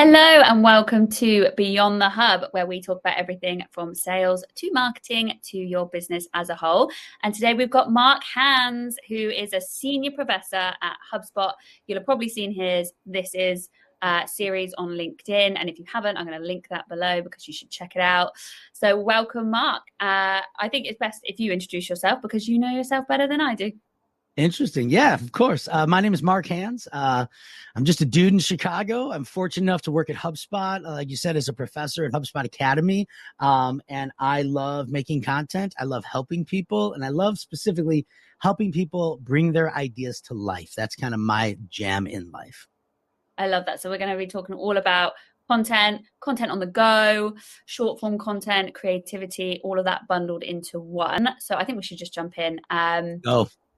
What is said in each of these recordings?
Hello and welcome to Beyond the Hub, where we talk about everything from sales to marketing to your business as a whole. And today we've got Marc Hans, who is a senior professor at HubSpot. You'll have probably seen his This Is series on LinkedIn. And if you haven't, I'm going to link that below because you should check it out. So welcome, Marc. I think it's best if you introduce yourself because you know yourself better than I do. Interesting. Yeah, of course. My name is Marc Hans. I'm just a dude in Chicago. I'm fortunate enough to work at HubSpot, like you said, as a professor at HubSpot Academy. And I love making content. I love helping people. And I love specifically helping people bring their ideas to life. That's kind of my jam in life. I love that. So we're going to be talking all about content on the go, short form content, creativity, all of that bundled into one. So I think we should just jump in.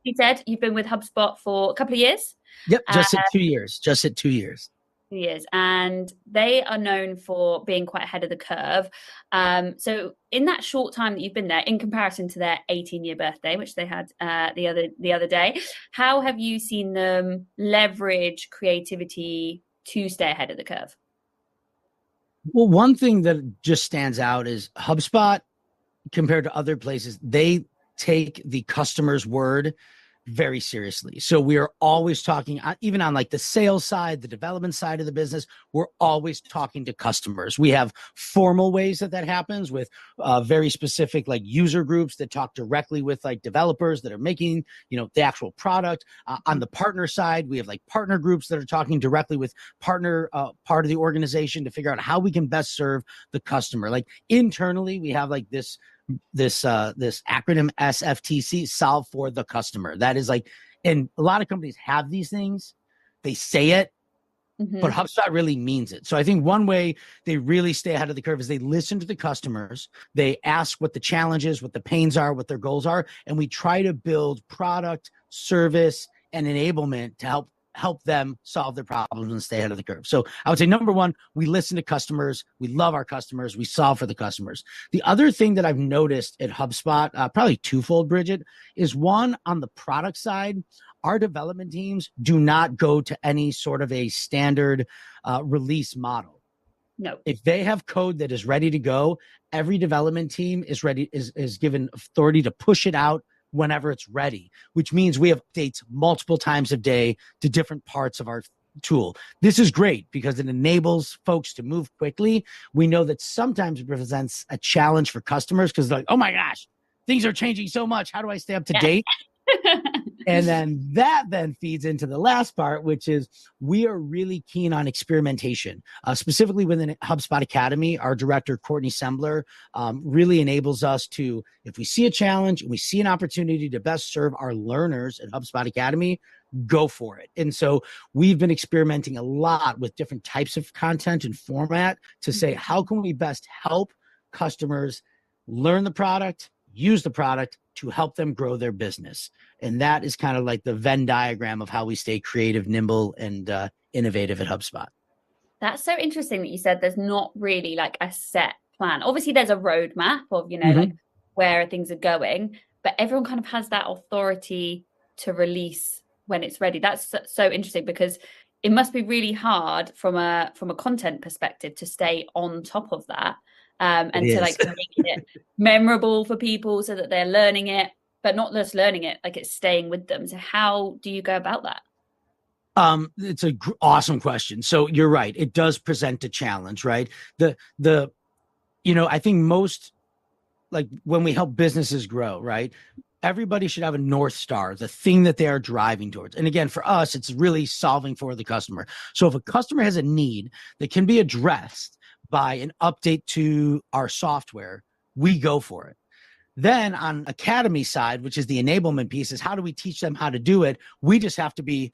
You said you've been with HubSpot for a couple of years. Yep, just hit 2 years. Just hit 2 years. 2 years, and they are known for being quite ahead of the curve. So in that short time that you've been there, in comparison to their 18-year birthday, which they had the other day, how have you seen them leverage creativity to stay ahead of the curve? Well, one thing that just stands out is HubSpot, compared to other places, they take the customer's word very seriously. So we are always talking, even on like the sales side, the development side of the business, we're always talking to customers. We have formal ways that happens with very specific like user groups that talk directly with like developers that are making, the actual product. On the partner side, we have like partner groups that are talking directly with partner part of the organization to figure out how we can best serve the customer. Like internally, we have like this acronym SFTC, solve for the customer. That is like, and a lot of companies have these things, they say it, but HubSpot really means it. So I think one way they really stay ahead of the curve is they listen to the customers, they ask what the challenges, what the pains are, what their goals are, and we try to build product, service, and enablement to help them solve their problems and stay ahead of the curve. So I would say, number one, we listen to customers. We love our customers. We solve for the customers. The other thing that I've noticed at HubSpot, probably twofold, Bridget, is one, on the product side, our development teams do not go to any sort of a standard release model. No. If they have code that is ready to go, every development team is given authority to push it out whenever it's ready, which means we have updates multiple times a day to different parts of our tool. This is great because it enables folks to move quickly. We know that sometimes it presents a challenge for customers because they're like, oh my gosh, things are changing so much. How do I stay up to date? And then that feeds into the last part, which is we are really keen on experimentation, specifically within HubSpot Academy. Our director, Courtney Sembler, really enables us to, if we see a challenge and we see an opportunity to best serve our learners at HubSpot Academy, go for it. And so we've been experimenting a lot with different types of content and format to say, how can we best help customers learn the product, use the product to help them grow their business. And that is kind of like the Venn diagram of how we stay creative, nimble, and innovative at HubSpot. That's so interesting that you said there's not really like a set plan. Obviously, there's a roadmap of, like where things are going, but everyone kind of has that authority to release when it's ready. That's so interesting because it must be really hard from a content perspective to stay on top of that. And to like make it memorable for people so that they're learning it, but not just learning it, like it's staying with them. So how do you go about that? It's a awesome question. So you're right. It does present a challenge, right? I think most, like when we help businesses grow, right? Everybody should have a North Star, the thing that they are driving towards. And again, for us, it's really solving for the customer. So if a customer has a need that can be addressed by an update to our software, we go for it. Then on Academy side, which is the enablement piece, is how do we teach them how to do it? We just have to be,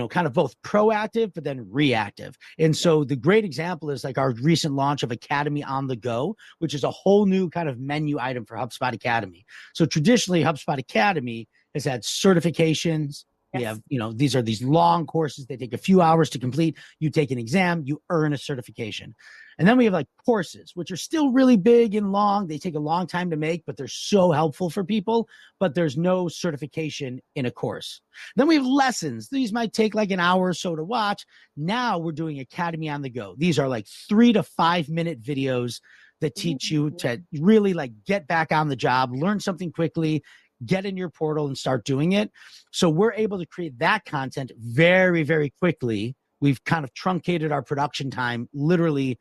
kind of both proactive, but then reactive. And so the great example is like our recent launch of Academy on the Go, which is a whole new kind of menu item for HubSpot Academy. So traditionally, HubSpot Academy has had certifications We Yes. have, these are these long courses. They take a few hours to complete. You take an exam, you earn a certification. And then we have like courses, which are still really big and long. They take a long time to make, but they're so helpful for people, but there's no certification in a course. Then we have lessons. These might take like an hour or so to watch. Now we're doing Academy on the Go. These are like 3 to 5 minute videos that teach you to really like get back on the job, learn something quickly, get in your portal and start doing it. So we're able to create that content very, very quickly. We've kind of truncated our production time. Literally,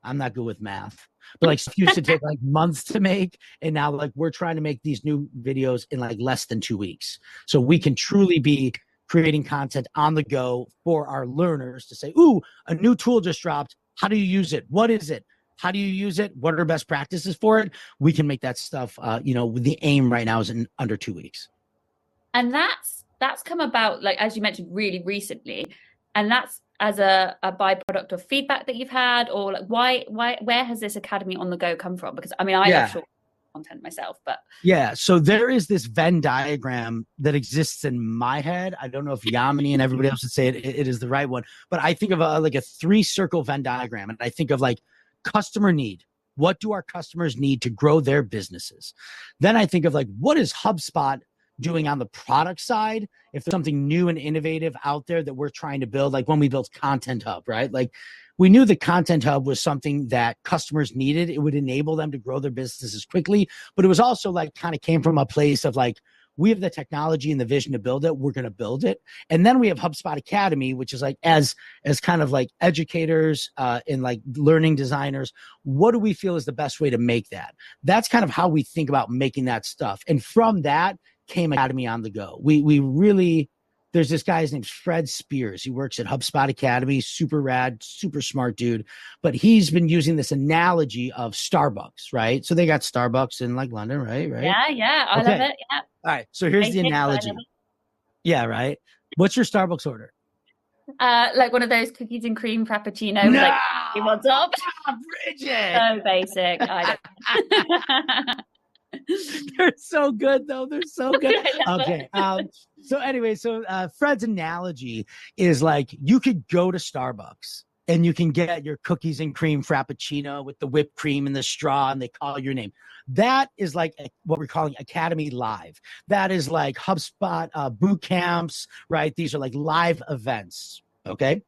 I'm not good with math, but like stuff used to take like months to make. And now like we're trying to make these new videos in like less than 2 weeks. So we can truly be creating content on the go for our learners to say, ooh, a new tool just dropped. How do you use it? What is it? How do you use it? What are best practices for it? We can make that stuff, the aim right now is in under 2 weeks. And that's come about, like, as you mentioned, really recently. And that's as a byproduct of feedback that you've had, or like where has this Academy on the Go come from? Because I mean, I love short content myself, but so there is this Venn diagram that exists in my head. I don't know if Yamini and everybody else would say it is the right one, but I think of like a 3-circle Venn diagram, and I think of like customer need. What do our customers need to grow their businesses? Then I think of like, what is HubSpot doing on the product side? If there's something new and innovative out there that we're trying to build, like when we built Content Hub, right? Like we knew the Content Hub was something that customers needed. It would enable them to grow their businesses quickly, but it was also like kind of came from a place of like, we have the technology and the vision to build it. We're going to build it. And then we have HubSpot Academy, which is like as kind of like educators and like learning designers, what do we feel is the best way to make that? That's kind of how we think about making that stuff. And from that came Academy on the Go. We really, there's this guy, his name's Fred Spears. He works at HubSpot Academy, super rad, super smart dude. But he's been using this analogy of Starbucks, right? So they got Starbucks in like London, right? Yeah. I love it. Yeah. All right. So here's the analogy. Yeah, right. What's your Starbucks order? Like one of those cookies and cream frappuccino with like cream on top. Bridget. So basic. I don't. They're so good though. They're so good. Okay. So Fred's analogy is like you could go to Starbucks and you can get your cookies and cream frappuccino with the whipped cream and the straw, and they call your name. That is like what we're calling Academy Live. That is like HubSpot boot camps, right? These are like live events. Okay.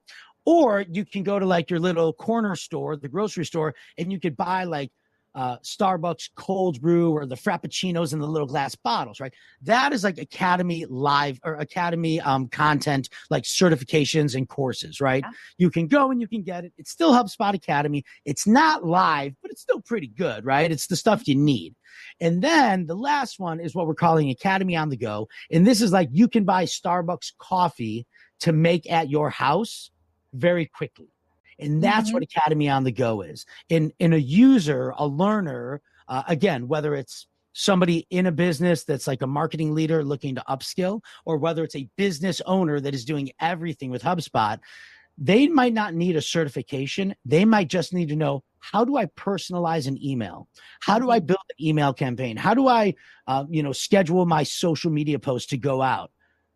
Or you can go to like your little corner store, the grocery store, and you could buy like Starbucks cold brew or the frappuccinos in the little glass bottles, right? That is like Academy Live or Academy content, like certifications and courses, right? Yeah. You can go and you can get it. It's still HubSpot Academy. It's not live, but it's still pretty good, right? It's the stuff you need. And then the last one is what we're calling Academy on the Go. And this is like you can buy Starbucks coffee to make at your house very quickly. And that's what Academy on the Go is. In a user, a learner, again, whether it's somebody in a business that's like a marketing leader looking to upskill, or whether it's a business owner that is doing everything with HubSpot, they might not need a certification. They might just need to know, how do I personalize an email? How do I build an email campaign? How do I, schedule my social media posts to go out?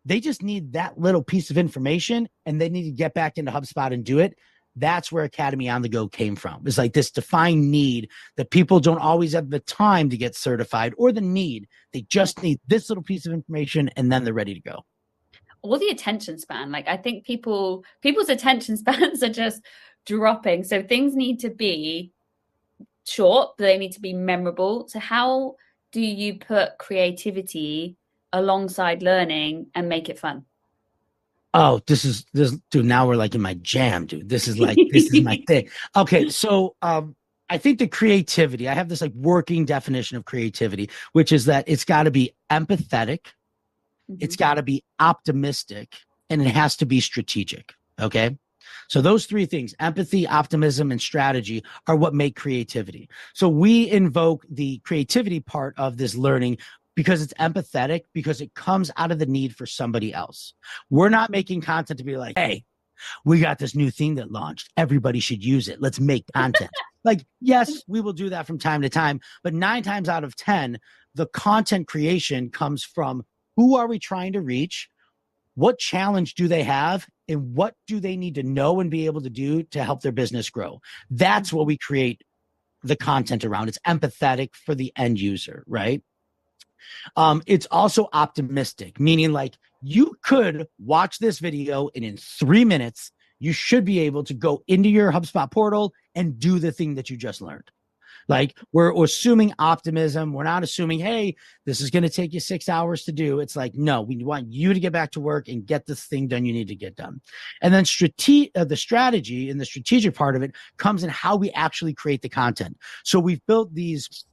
They just need that little piece of information, and they need to get back into HubSpot and do it. That's where Academy on the Go came from. It's like this defined need that people don't always have the time to get certified or the need. They just need this little piece of information and then they're ready to go. Or the attention span. Like I think people's attention spans are just dropping. So things need to be short, but they need to be memorable. So how do you put creativity alongside learning and make it fun? Oh, this dude, now we're like in my jam, dude. This is my thing. Okay. So, I think the creativity, I have this like working definition of creativity, which is that it's got to be empathetic. It's got to be optimistic, and it has to be strategic. Okay. So those 3 things, empathy, optimism, and strategy, are what make creativity. So we invoke the creativity part of this learning because it's empathetic, because it comes out of the need for somebody else. We're not making content to be like, hey, we got this new thing that launched. Everybody should use it. Let's make content. Like, yes, we will do that from time to time, but 9 times out of 10, the content creation comes from who are we trying to reach? what challenge do they have, and what do they need to know and be able to do to help their business grow? That's what we create the content around. It's empathetic for the end user, right? It's also optimistic, meaning like you could watch this video and in 3 minutes, you should be able to go into your HubSpot portal and do the thing that you just learned. Like we're assuming optimism. We're not assuming, hey, this is going to take you 6 hours to do. It's like, no, we want you to get back to work and get this thing done you need to get done. And then the strategy and the strategic part of it comes in how we actually create the content. So we've built these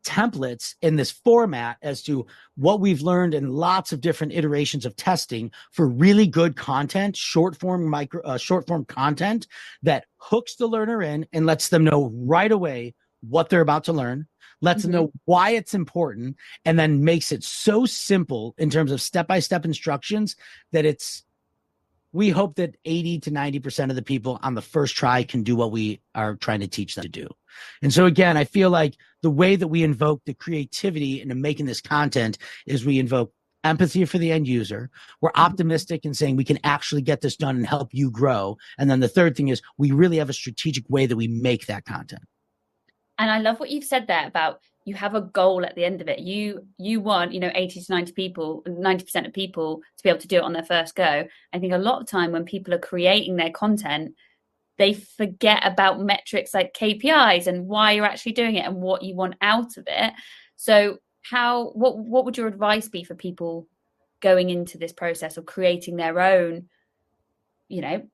templates in this format as to what we've learned in lots of different iterations of testing for really good content, short form content that hooks the learner in and lets them know right away what they're about to learn, lets them know why it's important, and then makes it so simple in terms of step-by-step instructions that we hope that 80 to 90% of the people on the first try can do what we are trying to teach them to do. And so again, I feel like the way that we invoke the creativity into making this content is we invoke empathy for the end user. We're optimistic in saying we can actually get this done and help you grow. And then the third thing is we really have a strategic way that we make that content. And I love what you've said there about you have a goal at the end of it. You want, 80 to 90% of people to be able to do it on their first go. I think a lot of time when people are creating their content, they forget about metrics like KPIs and why you're actually doing it and what you want out of it. So what would your advice be for people going into this process of creating their own,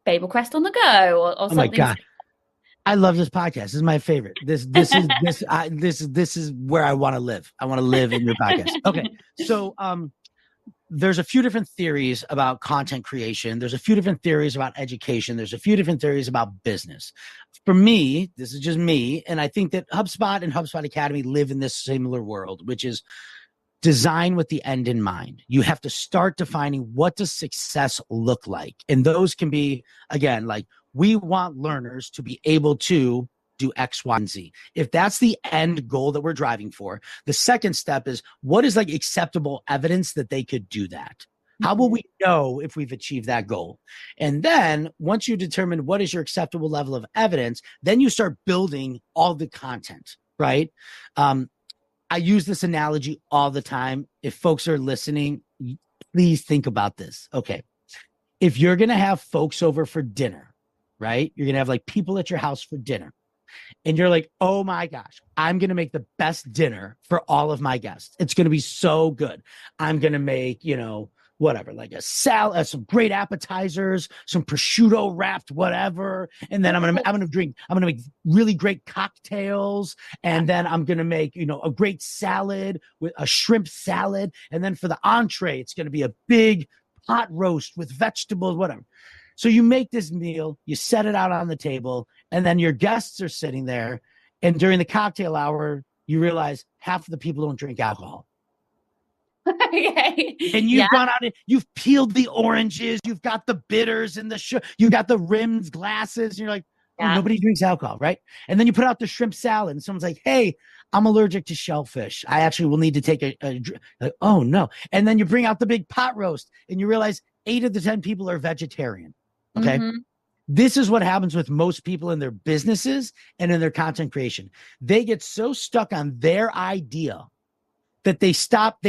Babel Quest on the go or something? Oh my God. I love this podcast. This is my favorite. This is where I want to live. I want to live in your podcast. Okay. So, there's a few different theories about content creation. There's a few different theories about education. There's a few different theories about business. For me, this is just me. And I think that HubSpot and HubSpot Academy live in this similar world, which is design with the end in mind. You have to start defining what does success look like. And those can be, again, like we want learners to be able to do X, Y, and Z. If that's the end goal that we're driving for, the second step is what is like acceptable evidence that they could do that? How will we know if we've achieved that goal? And then once you determine what is your acceptable level of evidence, then you start building all the content, right? I use this analogy all the time. If folks are listening, please think about this. Okay. If you're going to have folks over for dinner, right? You're going to have like people at your house for dinner. And you're like, oh my gosh, I'm going to make the best dinner for all of my guests. It's going to be so good. I'm going to make, whatever, like a salad, some great appetizers, some prosciutto wrapped, whatever. And then I'm going to make really great cocktails. And then I'm going to make, a great salad with a shrimp salad. And then for the entree, it's going to be a big pot roast with vegetables, whatever. So you make this meal, you set it out on the table, and then your guests are sitting there. And during the cocktail hour, you realize half of the people don't drink alcohol. Okay. And you've gone out and you've peeled the oranges, you've got the bitters and you got the rimmed glasses. And you're like, oh, nobody drinks alcohol, right? And then you put out the shrimp salad and someone's like, hey, I'm allergic to shellfish. I actually will need to take a like, oh no. And then you bring out the big pot roast and you realize 8 of the 10 people are vegetarian. Okay. This is what happens with most people in their businesses and in their content creation. They get so stuck on their idea that they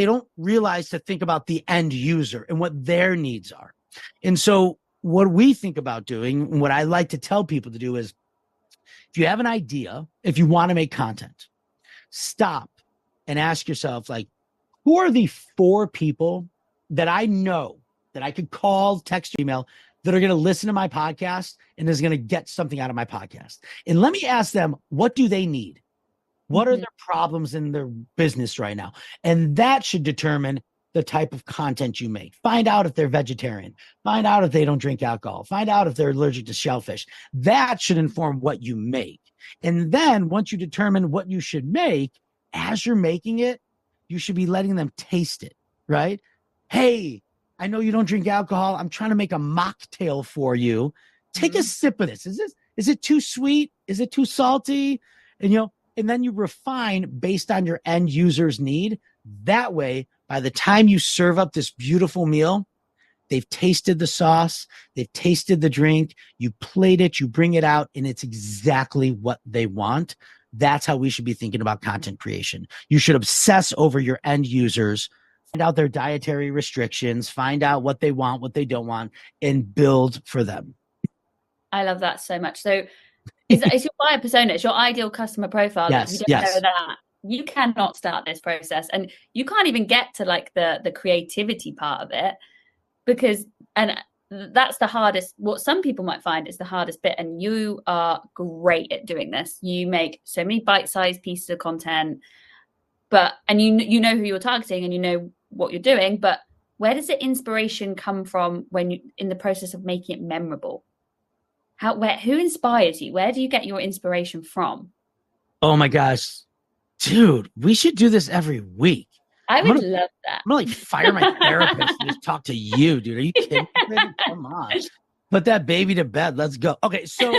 don't realize to think about the end user and what their needs are. And so what we think about doing, and what I like to tell people to do is, if you have an idea, if you want to make content, stop and ask yourself, like, who are the 4 people that I know that I could call, text, or email that are going to listen to my podcast and is going to get something out of my podcast? And let me ask them, what do they need? What are their problems in their business right now? And that should determine the type of content you make. Find out if they're vegetarian. Find out if they don't drink alcohol. Find out if they're allergic to shellfish. That should inform what you make. And then once you determine what you should make, as you're making it, you should be letting them taste it, right? Hey, I know you don't drink alcohol. I'm trying to make a mocktail for you. Take a sip of this. Is it too sweet? Is it too salty? And then you refine based on your end user's need. That way, by the time you serve up this beautiful meal, they've tasted the sauce, they've tasted the drink, you plate it, you bring it out, and it's exactly what they want. That's how we should be thinking about content creation. You should obsess over your end users, find out their dietary restrictions, find out what they want, what they don't want, and build for them. I love that so much. So it's your buyer persona, it's your ideal customer profile. If you don't know that, you cannot start this process, and you can't even get to like the creativity part of it, because and that's the hardest. What some people might find is the hardest bit, and you are great at doing this. You make so many bite-sized pieces of content, and you know who you're targeting and you know what you're doing, but where does the inspiration come from when you in the process of making it memorable? Who inspires you? Where do you get your inspiration from? Oh my gosh, dude, we should do this every week. I would love that. I'm gonna like fire my therapist and just talk to you, dude. Are you kidding me? Come on, put that baby to bed. Let's go. Okay, so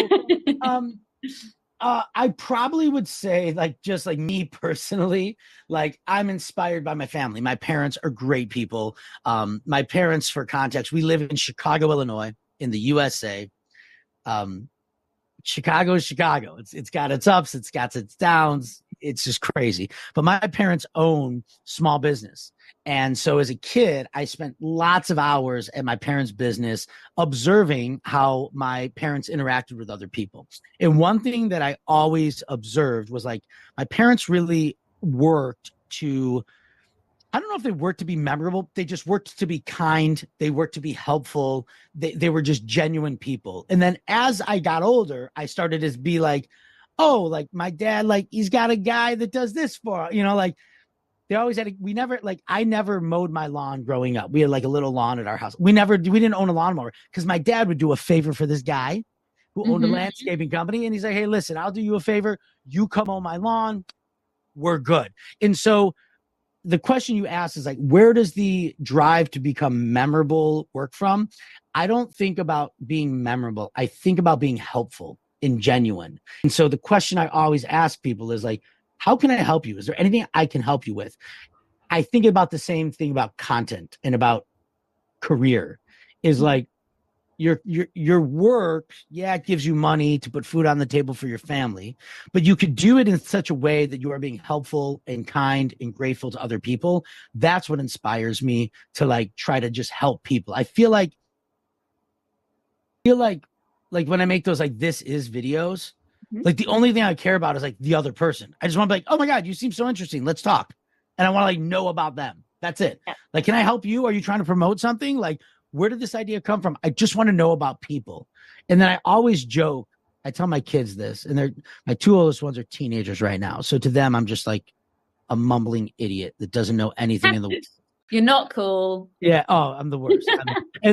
I probably would say, like, just like me personally, like I'm inspired by my family. My parents are great people. My parents, for context, we live in Chicago, Illinois, in the USA. Chicago is Chicago. It's got its ups, it's got its downs. It's just crazy. But my parents own small business. And so as a kid, I spent lots of hours at my parents' business observing how my parents interacted with other people. And one thing that I always observed was like my parents really worked to, I don't know if they worked to be memorable. They just worked to be kind. They worked to be helpful. They were just genuine people. And then as I got older, I started to be like, oh, like my dad, like he's got a guy that does this for, like they always had, I never mowed my lawn growing up. We had like a little lawn at our house. We didn't own a lawnmower because my dad would do a favor for this guy who owned a landscaping company. And he's like, hey, listen, I'll do you a favor. You come on my lawn. We're good. And so the question you asked is like, where does the drive to become memorable work from? I don't think about being memorable. I think about being helpful and genuine. And so the question I always ask people is like, how can I help you? Is there anything I can help you with? I think about the same thing about content and about career is like your work, yeah, it gives you money to put food on the table for your family, but you could do it in such a way that you are being helpful and kind and grateful to other people. That's what inspires me to like try to just help people. I feel like when I make those like this is videos, like the only thing I care about is like the other person. I just want to be like, oh my God, you seem so interesting. Let's talk. And I want to like know about them. That's it. Yeah. Like, can I help you? Are you trying to promote something? Like, where did this idea come from? I just want to know about people. And then I always joke. I tell my kids this, and my two oldest ones are teenagers right now. So to them, I'm just like a mumbling idiot that doesn't know anything in the world. You're not cool. Yeah. Oh, I'm the worst.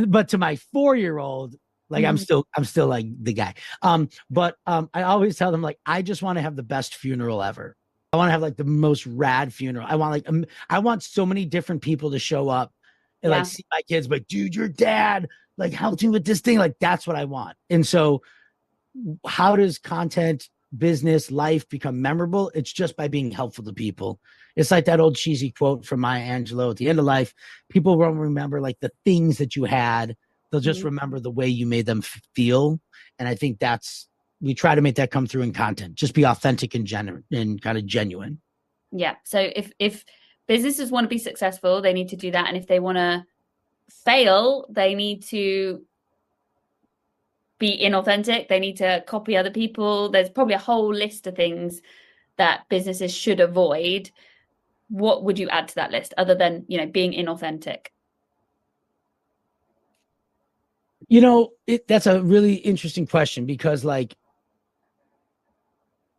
But to my 4-year-old, like I'm still like the guy. But I always tell them like, I just want to have the best funeral ever. I want to have like the most rad funeral. I want so many different people to show up and like see my kids, but dude, your dad like helped you with this thing. Like that's what I want. And so how does content, business, life become memorable? It's just by being helpful to people. It's like that old cheesy quote from Maya Angelou: at the end of life, people won't remember like the things that you had. They'll just remember the way you made them feel. And I think we try to make that come through in content. Just be authentic and kind of genuine. Yeah. So if businesses want to be successful, they need to do that. And if they want to fail, they need to be inauthentic. They need to copy other people. There's probably a whole list of things that businesses should avoid. What would you add to that list other than, being inauthentic? That's a really interesting question because like,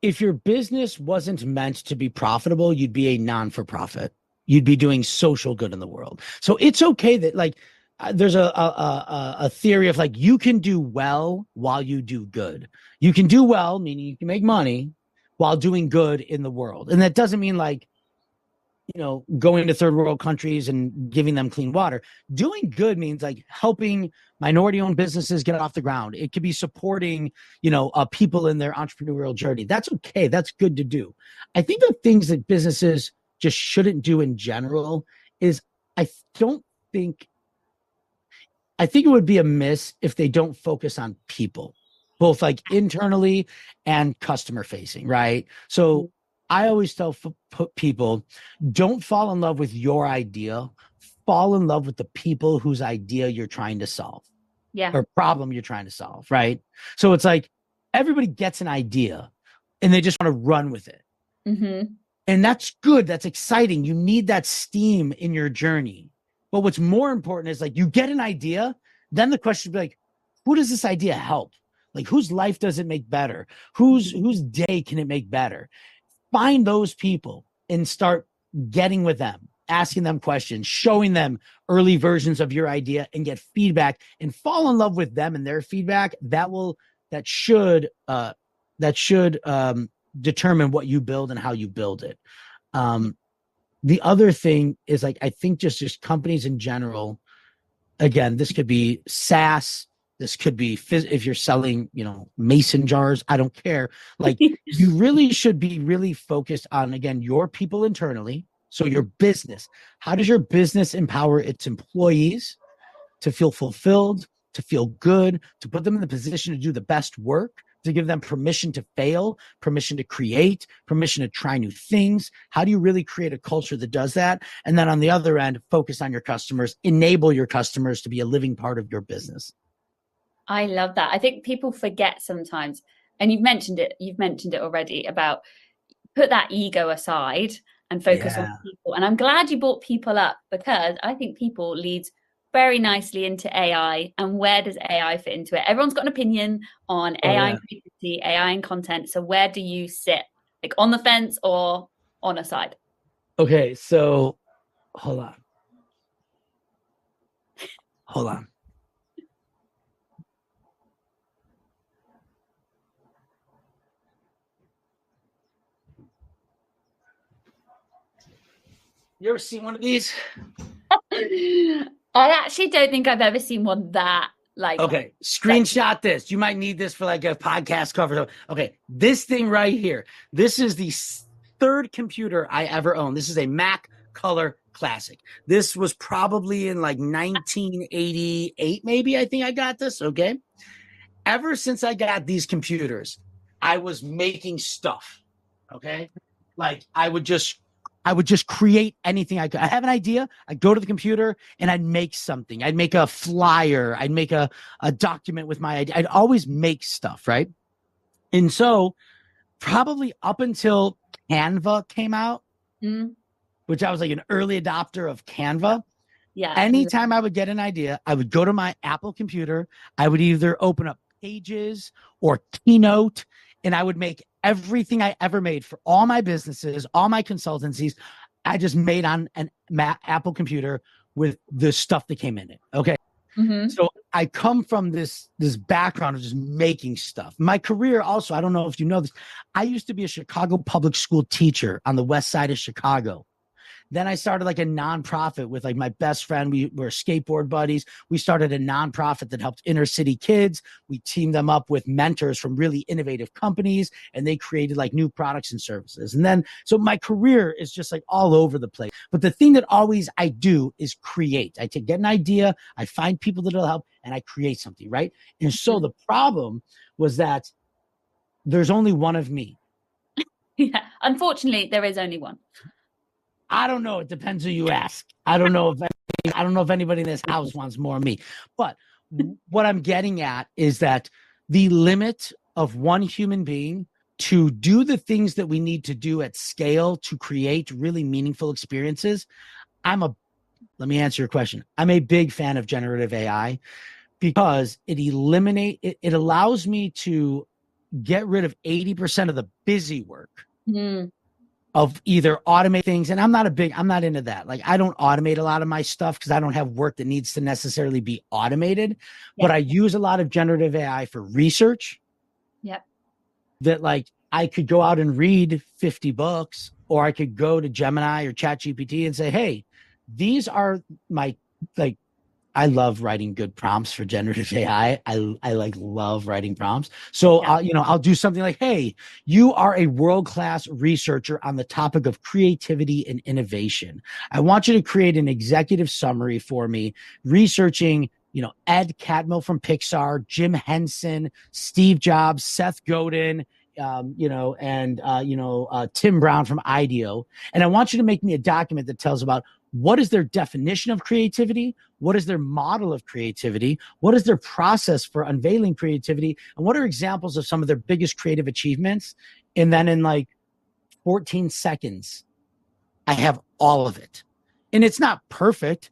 if your business wasn't meant to be profitable, you'd be a non-for-profit. You'd be doing social good in the world. So it's okay that like there's a theory of like you can do well while you do good. You can do well, meaning you can make money while doing good in the world. And that doesn't mean like, going to third world countries and giving them clean water. Doing good means like helping minority owned businesses get off the ground. It could be supporting, people in their entrepreneurial journey. That's okay. That's good to do. I think the things that businesses just shouldn't do in general is I don't think I think it would be a miss if they don't focus on people, both like internally and customer facing, right? So I always tell people, don't fall in love with your idea, fall in love with the people whose idea you're trying to solve. Yeah. Or problem you're trying to solve, right? So it's like everybody gets an idea and they just want to run with it. Mm-hmm. And that's good. That's exciting. You need that steam in your journey. But what's more important is like you get an idea, then the question would be like, who does this idea help? Like whose life does it make better? Whose day can it make better? Find those people and start getting with them, asking them questions, showing them early versions of your idea and get feedback and fall in love with them and their feedback. That should determine what you build and how you build it. The other thing is like, I think just companies in general, again, this could be SaaS, this could be if you're selling, mason jars, I don't care. Like you really should be really focused on, again, your people internally. So your business, how does your business empower its employees to feel fulfilled, to feel good, to put them in the position to do the best work, to give them permission to fail, permission to create, permission to try new things? How do you really create a culture that does that? And then on the other end, focus on your customers, enable your customers to be a living part of your business. I love that. I think people forget sometimes, and you've mentioned it already, about put that ego aside and focus on people. And I'm glad you brought people up, because I think people leads very nicely into AI. And where does AI fit into it? Everyone's got an opinion on AI and creativity, AI and content. So where do you sit? Like on the fence or on a side? Okay, so hold on. You ever seen one of these? I actually don't think I've ever seen one that like. Okay, screenshot this. You might need this for like a podcast cover. Okay, this thing right here. This is the third computer I ever owned. This is a Mac Color Classic. This was probably in like 1988, maybe. I think I got this. Okay. Ever since I got these computers, I was making stuff. Okay. Like I would just create anything I could. I have an idea. I'd go to the computer and I'd make something. I'd make a flyer. I'd make a document with my idea. I'd always make stuff, right? And so probably up until Canva came out, which I was like an early adopter of Canva. Yeah. Anytime I would get an idea, I would go to my Apple computer. I would either open up Pages or Keynote, and I would make everything I ever made for all my businesses, all my consultancies. I just made on an Apple computer with the stuff that came in it. Okay. Mm-hmm. So I come from this background of just making stuff. My career also, I don't know if you know this, I used to be a Chicago public school teacher on the west side of Chicago. Then I started like a nonprofit with like my best friend. We were skateboard buddies. We started a nonprofit that helped inner city kids. We teamed them up with mentors from really innovative companies, and they created like new products and services. And then, so my career is just like all over the place. But the thing that always I do is create. I get an idea, I find people that'll help, and I create something, right? And so the problem was that there's only one of me. Yeah, unfortunately, there is only one. I don't know. It depends who you ask. I don't know if anybody in this house wants more of me. But what I'm getting at is that the limit of one human being to do the things that we need to do at scale to create really meaningful experiences. Let me answer your question. I'm a big fan of generative AI because it allows me to get rid of 80% of the busy work. Of either automate things. And I'm not into that. Like I don't automate a lot of my stuff because I don't have work that needs to necessarily be automated, but I use a lot of generative AI for research. Yeah. That like I could go out and read 50 books, or I could go to Gemini or ChatGPT and say, hey, these are my, like, I love writing good prompts for generative AI. I like love writing prompts. So, I'll do something like, hey, you are a world-class researcher on the topic of creativity and innovation. I want you to create an executive summary for me, researching Ed Catmull from Pixar, Jim Henson, Steve Jobs, Seth Godin, Tim Brown from IDEO. And I want you to make me a document that tells about what is their definition of creativity, what is their model of creativity, what is their process for unveiling creativity, and what are examples of some of their biggest creative achievements. And then in like 14 seconds, I have all of it. And it's not perfect,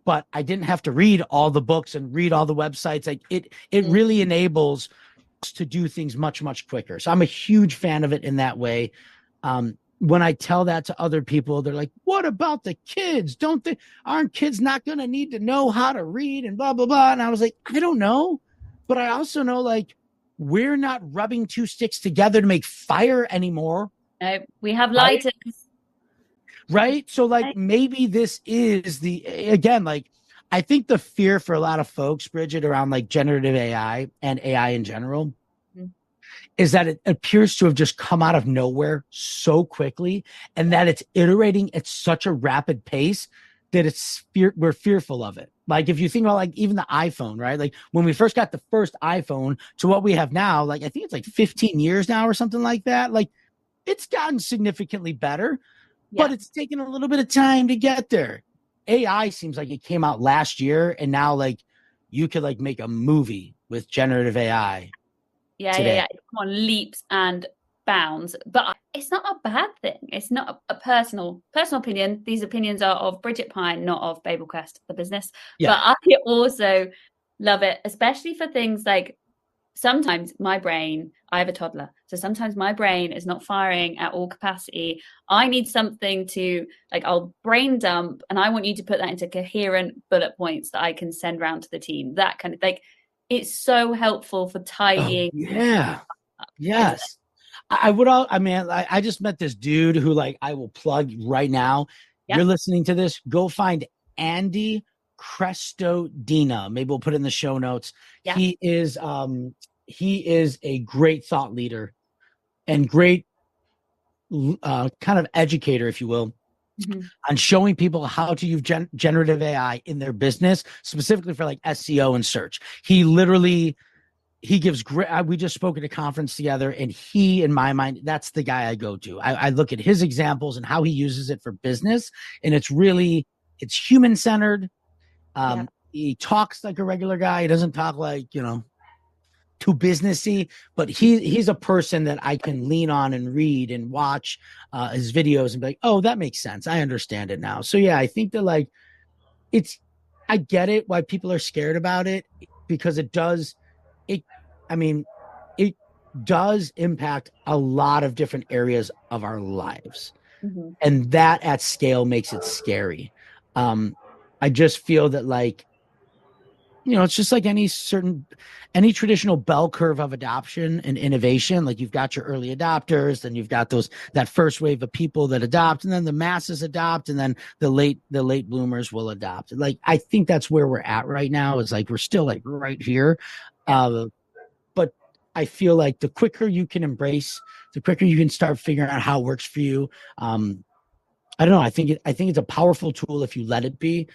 but I didn't have to read all the books and read all the websites. Like it really enables to do things much, much quicker. So I'm a huge fan of it in that way. When I tell that to other people, they're like, what about the kids? Aren't kids not going to need to know how to read and blah, blah, blah. And I was like, I don't know. But I also know, like, we're not rubbing two sticks together to make fire anymore. We have lighters. Right. So like maybe this is again, like I think the fear for a lot of folks, Bridget, around like generative AI and AI in general is that it appears to have just come out of nowhere so quickly, and that it's iterating at such a rapid pace that we're fearful of it. Like if you think about like even the iPhone, right? Like when we first got the first iPhone to what we have now, like I think it's like 15 years now or something like that. Like it's gotten significantly better, but it's taken a little bit of time to get there. AI seems like it came out last year, and now like you could like make a movie with generative AI. Yeah. It's on leaps and bounds, but it's not a bad thing. It's not a personal opinion. These opinions are of Bridget Pine, not of Babelquest, the business. Yeah. But I also love it, especially for things like sometimes my brain, I have a toddler, so sometimes my brain is not firing at all capacity. I need something to like, I'll brain dump, and I want you to put that into coherent bullet points that I can send around to the team. That kind of like, it's so helpful for tidying. Yes. I just met this dude who like I will plug right now. You're listening to this, go find Andy Crestodina. Maybe we'll put it in the show notes. He is a great thought leader and great kind of educator, if you will, on showing people how to use generative AI in their business, specifically for like SEO and search. He gives great. We just spoke at a conference together, and he, in my mind, that's the guy I go to. I look at his examples and how he uses it for business, and it's human centered. He talks like a regular guy. He doesn't talk like, too businessy, but he's a person that I can lean on and read and watch his videos and be like, oh, that makes sense. I understand it now. So yeah, I think that like I get it why people are scared about it, because it does impact a lot of different areas of our lives. And that at scale makes it scary. I just feel that like, it's just like any traditional bell curve of adoption and innovation. Like you've got your early adopters, then you've got that first wave of people that adopt, and then the masses adopt, and then the late bloomers will adopt. Like, I think that's where we're at right now, is like, we're still like right here. But I feel like the quicker you can embrace, the quicker you can start figuring out how it works for you. I don't know. I think it's a powerful tool if you let it be.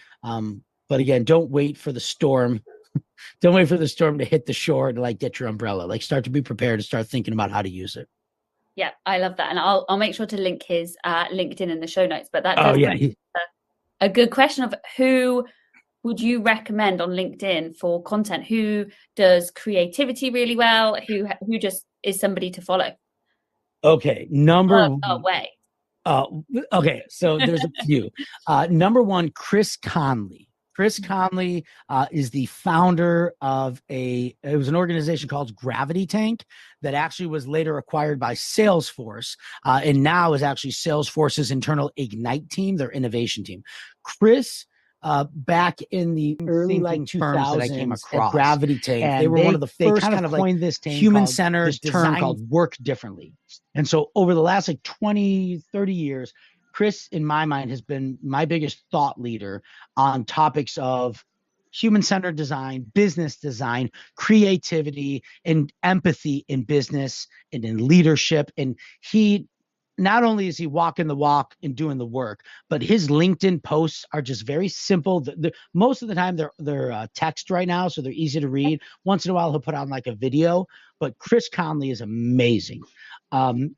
But again, don't wait for the storm. Don't wait for the storm to hit the shore to like get your umbrella. Like start to be prepared to start thinking about how to use it. Yeah, I love that. And I'll make sure to link his LinkedIn in the show notes. But that does a good question of who would you recommend on LinkedIn for content? Who does creativity really well? Who just is somebody to follow? Okay, okay, so there's a few. Number one, Chris Conley. Chris Conley is the founder of it was an organization called Gravity Tank that actually was later acquired by Salesforce, and now is actually Salesforce's internal Ignite team, their innovation team. Chris, back in the early like 2000s that I came across, Gravity Tank, they were one of the first kind of coined this human-centered term called work differently. And so over the last like 20, 30 years, Chris, in my mind, has been my biggest thought leader on topics of human-centered design, business design, creativity, and empathy in business and in leadership. And he not only is he walking the walk and doing the work, but his LinkedIn posts are just very simple. Most of the time they're text right now, so they're easy to read. Once in a while, he'll put on like a video. But Chris Conley is amazing. Um,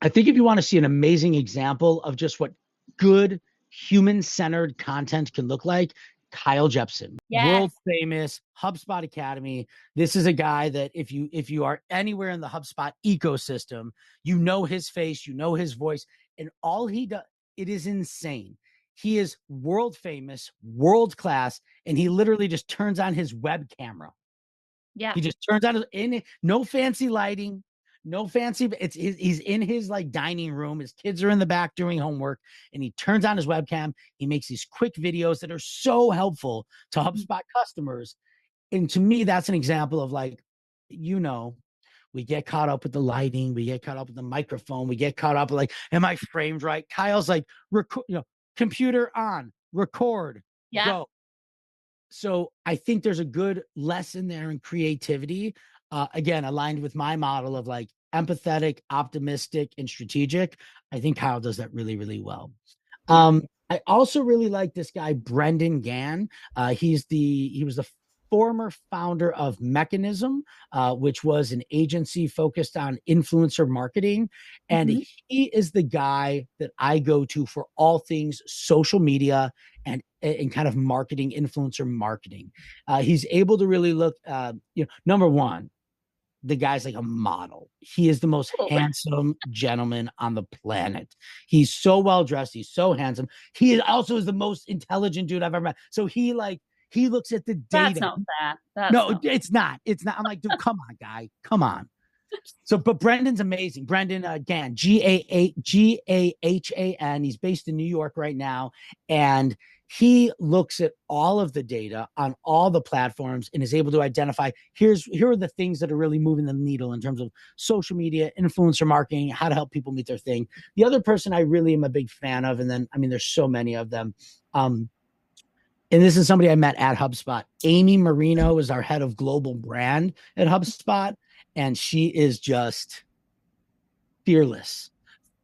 I think if you want to see an amazing example of just what good human-centered content can look like, Kyle Jepsen, Yes. world famous HubSpot Academy. This is a guy that if you are anywhere in the HubSpot ecosystem, you know his face, you know his voice, and all he does, it is insane. He is world famous, world class, and he literally just turns on his web camera. Yeah. He just turns on no fancy lighting, no fancy. He's in his like dining room. His kids are in the back doing homework, and he turns on his webcam. He makes these quick videos that are so helpful to HubSpot customers. And to me, that's an example of like, we get caught up with the lighting, we get caught up with the microphone, we get caught up with like, am I framed right? Kyle's like, computer on, record, Yeah. go. So I think there's a good lesson there in creativity. Again, aligned with my model of like empathetic, optimistic, and strategic. I think Kyle does that really, really well. Yeah. I also really like this guy, Brendan Gann. He was the former founder of Mechanism, which was an agency focused on influencer marketing. And Mm-hmm. he is the guy that I go to for all things social media and kind of marketing, influencer marketing. He's able to really look, number one, the guy's like a model. He is the most Cool. handsome gentleman on the planet. He's so well dressed. He's so handsome. He also is the most intelligent dude I've ever met. So he looks at the data. That's not fair. It's not. It's not. I'm like, dude, come on, guy. Come on. So, but Brendan's amazing. Brendan Gann, Gahan. He's based in New York right now. And he looks at all of the data on all the platforms and is able to identify here are the things that are really moving the needle in terms of social media, influencer marketing, how to help people meet their thing. The other person I really am a big fan of, and then, I mean, there's so many of them. And this is somebody I met at HubSpot. Amy Marino is our head of global brand at HubSpot. And she is just fearless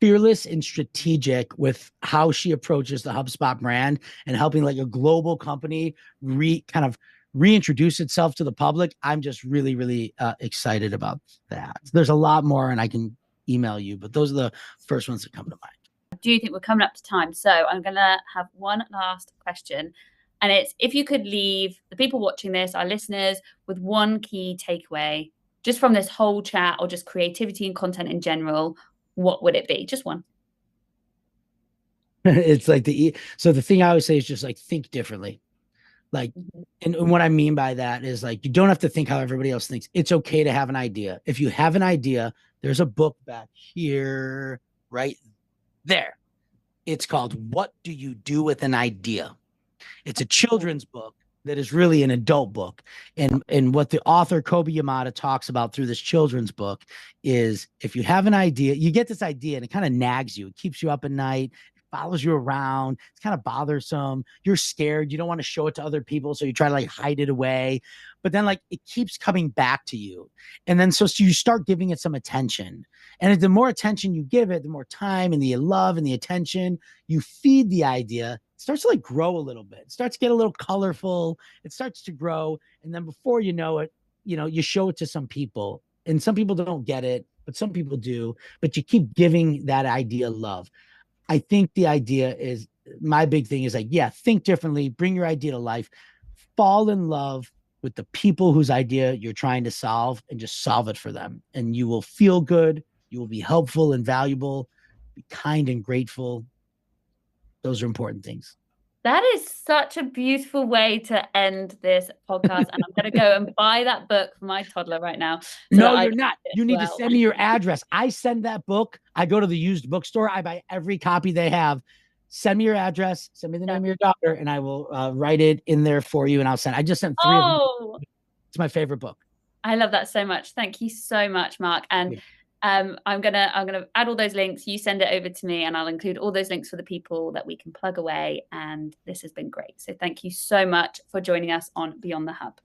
and strategic with how she approaches the HubSpot brand and helping like a global company reintroduce itself to the public. I'm just really, really excited about that. There's a lot more and I can email you, but those are the first ones that come to mind. I do think we're coming up to time. So I'm going to have one last question. And it's, if you could leave the people watching this, our listeners, with one key takeaway just from this whole chat or just creativity and content in general, what would it be? Just one. It's like so the thing I always say is just like think differently. Like, and what I mean by that is like, you don't have to think how everybody else thinks. It's okay to have an idea. If you have an idea, there's a book back here, right there. It's called What Do You Do with an Idea? It's a children's book that is really an adult book. And what the author Kobe Yamada talks about through this children's book is if you have an idea, you get this idea and it kind of nags you. It keeps you up at night, it follows you around. It's kind of bothersome. You're scared. You don't want to show it to other people. So you try to like hide it away. But then like it keeps coming back to you. And then so you start giving it some attention. And the more attention you give it, the more time and the love and the attention you feed the idea, starts to like grow a little bit. It starts to get a little colorful. It starts to grow. And then before you know it, you show it to some people and some people don't get it, but some people do, but you keep giving that idea love. I think the idea is my big thing is like, yeah, think differently, bring your idea to life, fall in love with the people whose idea you're trying to solve and just solve it for them. And you will feel good. You will be helpful and valuable, be kind and grateful. Those are important things. That is such a beautiful way to end this podcast. And I'm going to go and buy that book for my toddler right now. No, you're not. You need to send me your address. I send that book. I go to the used bookstore. I buy every copy they have. Send me your address. Send me the name of your daughter, and I will write it in there for you. And I'll send. I just sent 3 of them. It's my favorite book. I love that so much. Thank you so much, Marc. And I'm gonna add all those links. You send it over to me, and I'll include all those links for the people that we can plug away. And this has been great. So thank you so much for joining us on Beyond the Hub.